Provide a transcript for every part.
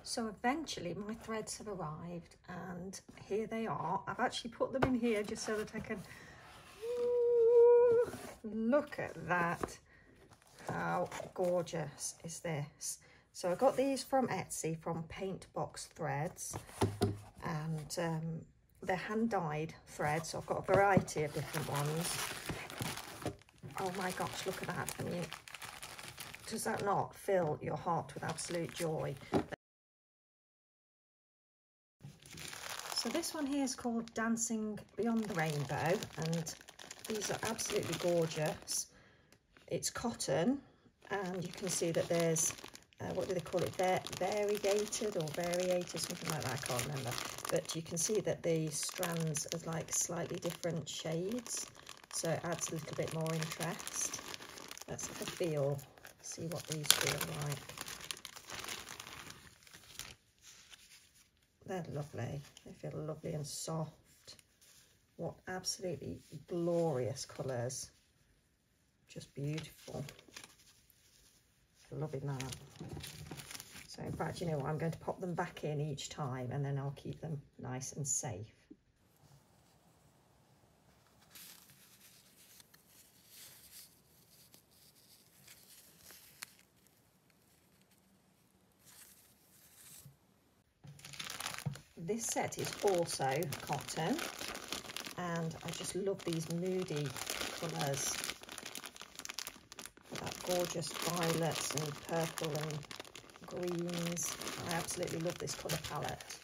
So eventually my threads have arrived and here they are. I've actually put them in here just so that I can, ooh, look at that. How gorgeous is this? So I got these from Etsy, from Paintbox Threads, and they're hand-dyed threads. So I've got a variety of different ones. Oh my gosh, look at that. I mean, does that not fill your heart with absolute joy? So this one here is called Dancing Beyond the Rainbow, and these are absolutely gorgeous. It's cotton, and you can see that there's, what do they call it, variegated or variated, something like that, I can't remember. But you can see that the strands are like slightly different shades, so it adds a little bit more interest. Let's have a feel, see what these feel like. They're lovely. They feel lovely and soft. What absolutely glorious colours. Just beautiful. Loving that. So in fact, you know what, I'm going to pop them back in each time and then I'll keep them nice and safe. This set is also cotton, and I just love these moody colours. That gorgeous violets and purple and greens. I absolutely love this colour palette.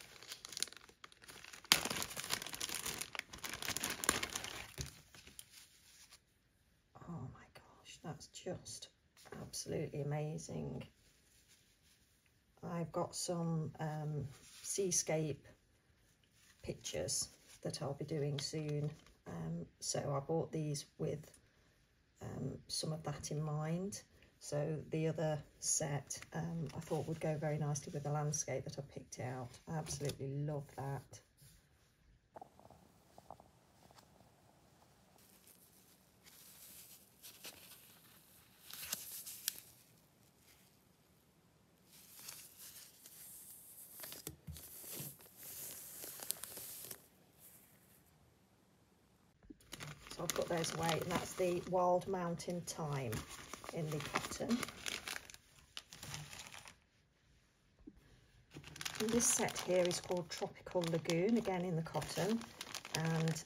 Oh my gosh, that's just absolutely amazing. I've got some seascape pictures that I'll be doing soon, so I bought these with some of that in mind. So the other set I thought would go very nicely with the landscape that I picked out. I absolutely love that. So I'll put those away, and that's the Wild Mountain Thyme in the cotton. And this set here is called Tropical Lagoon, again in the cotton, and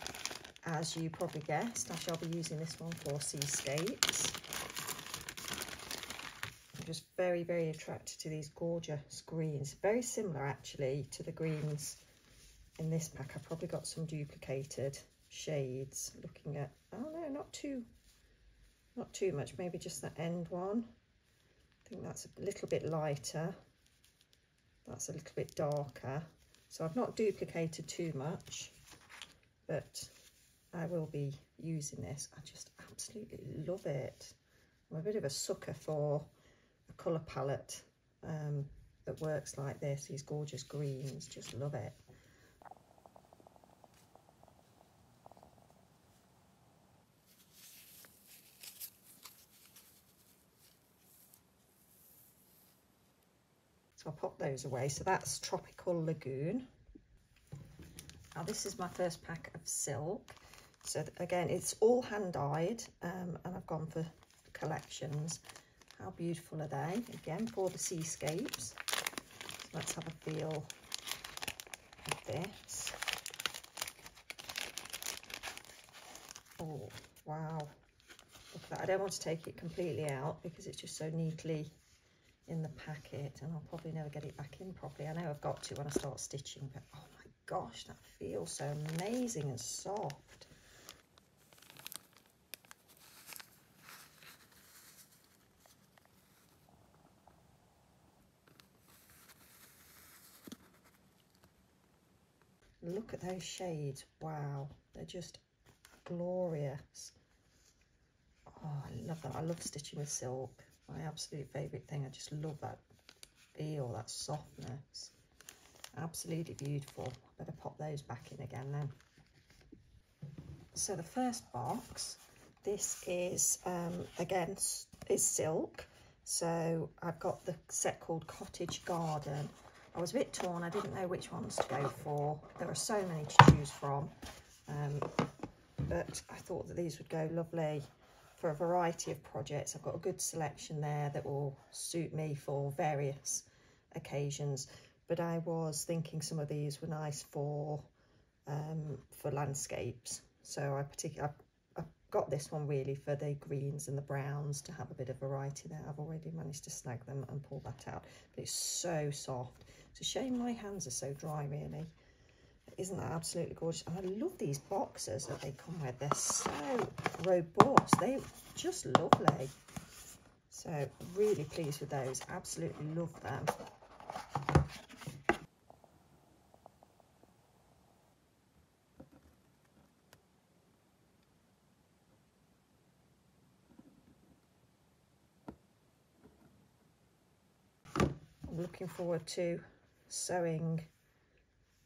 as you probably guessed, I shall be using this one for seascapes. I'm just very, very attracted to these gorgeous greens. Very similar actually to the greens in this pack. I've probably got some duplicated shades. Looking at, oh no, not too much, maybe just that end one. I think that's a little bit lighter, that's a little bit darker, so I've not duplicated too much, but I will be using this. I just absolutely love it. I'm a bit of a sucker for a colour palette that works like this, these gorgeous greens, just love it. So I'll pop those away. So that's Tropical Lagoon. Now this is my first pack of silk. So again, it's all hand-dyed, and I've gone for collections. How beautiful are they? Again, for the seascapes. So let's have a feel of this. Oh, wow. Look at that. I don't want to take it completely out because it's just so neatly in the packet, and I'll probably never get it back in properly. I know I've got to when I start stitching, but oh my gosh, that feels so amazing and soft. Look at those shades. Wow, they're just glorious. Oh, I love that. I love stitching with silk. My absolute favourite thing. I just love that feel, that softness. Absolutely beautiful. Better pop those back in again then. So the first box, this is again is silk. So I've got the set called Cottage Garden, I was a bit torn. I didn't know which ones to go for. There are so many to choose from, but I thought that these would go lovely for a variety of projects. I've got a good selection there that will suit me for various occasions, but I was thinking some of these were nice for landscapes. So I've got this one really for the greens and the browns to have a bit of variety there. I've already managed to snag them and pull that out, but it's so soft. It's a shame my hands are so dry really. Isn't that absolutely gorgeous? And I love these boxes that they come with. They're so robust. They're just lovely. So really pleased with those. Absolutely love them. I'm looking forward to sewing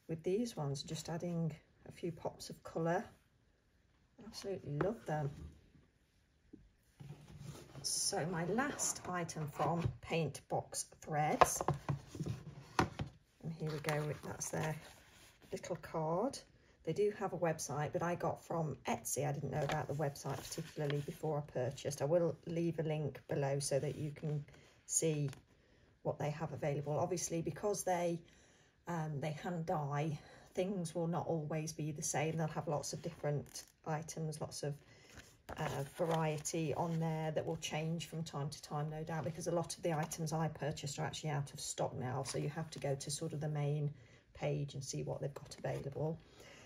with these ones, just adding a few pops of colour. Absolutely love them. So my last item from Paintbox Threads, and here we go, that's their little card. They do have a website, but I got from Etsy. I didn't know about the website particularly before I purchased. I will leave a link below so that you can see what they have available. Obviously, because they hand dye, things will not always be the same. They'll have lots of different items, lots of variety on there that will change from time to time, no doubt, because a lot of the items I purchased are actually out of stock now, so you have to go to sort of the main page and see what they've got available.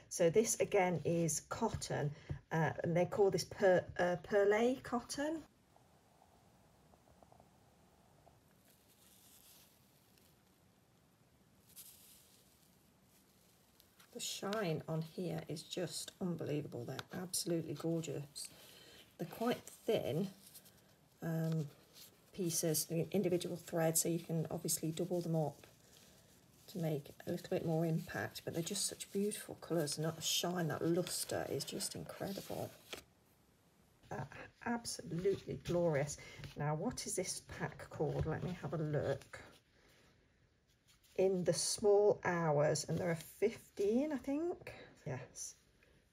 So this again is cotton, and they call this perlé cotton. The shine on here is just unbelievable. They're absolutely gorgeous. They're quite thin pieces, individual threads, so you can obviously double them up to make a little bit more impact, but they're just such beautiful colours, and that shine, that lustre is just incredible. Absolutely glorious. Now, what is this pack called? Let me have a look. In the small hours, and there are 15, I think. Yes,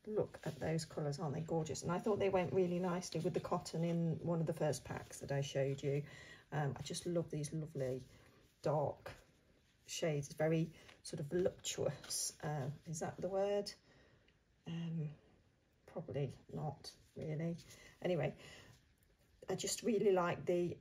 look at those colours, aren't they gorgeous? And I thought they went really nicely with the cotton in one of the first packs that I showed you. I just love these lovely dark shades. It's very sort of voluptuous. Is that the word? Probably not really. Anyway, I just really like the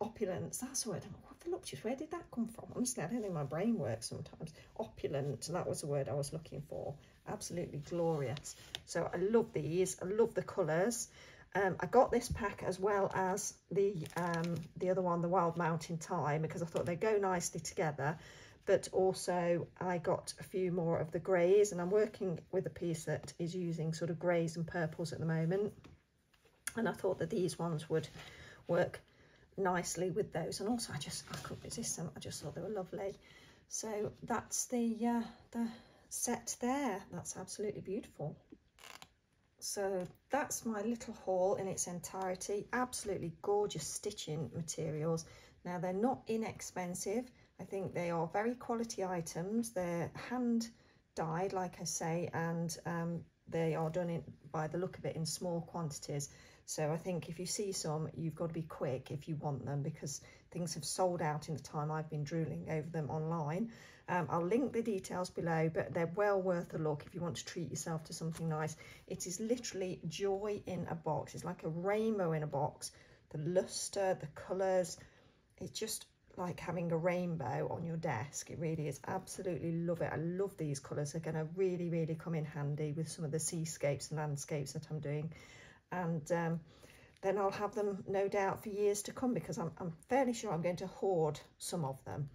opulence. That's the word. What voluptuous? Where did that come from? Honestly, I don't think my brain works sometimes. Opulent, that was the word I was looking for. Absolutely glorious. So I love these. I love the colours. I got this pack as well as the other one, the Wild Mountain Thyme, because I thought they go nicely together. But also I got a few more of the greys, and I'm working with a piece that is using sort of greys and purples at the moment. And I thought that these ones would work nicely with those. And also I couldn't resist them. I just thought they were lovely. So that's the set there. That's absolutely beautiful. So that's my little haul in its entirety. Absolutely gorgeous stitching materials. Now, they're not inexpensive. I think they are very quality items. They're hand dyed, like I say, and they are done by the look of it in small quantities. So I think if you see some, you've got to be quick if you want them, because things have sold out in the time I've been drooling over them online. I'll link the details below, but they're well worth a look if you want to treat yourself to something nice. It is literally joy in a box. It's like a rainbow in a box. The lustre, the colours, it's just like having a rainbow on your desk. It really is. Absolutely love it. I love these colours. They're going to really, really come in handy with some of the seascapes and landscapes that I'm doing. And then I'll have them no doubt for years to come, because I'm fairly sure I'm going to hoard some of them.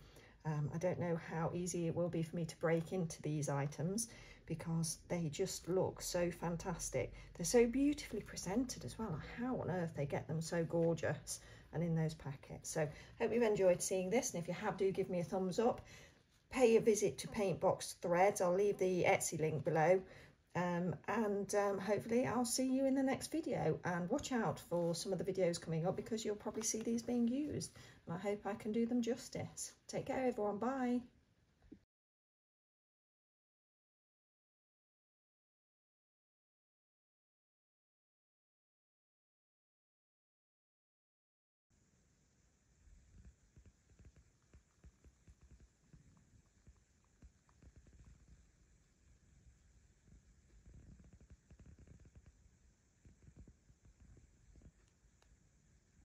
I don't know how easy it will be for me to break into these items, because they just look so fantastic. They're so beautifully presented as well. How on earth they get them so gorgeous and in those packets. So hope you've enjoyed seeing this, and if you have, do give me a thumbs up. Pay a visit to Paintbox Threads. I'll leave the Etsy link below. Hopefully I'll see you in the next video, and watch out for some of the videos coming up, because you'll probably see these being used, and I hope I can do them justice. Take care everyone, bye.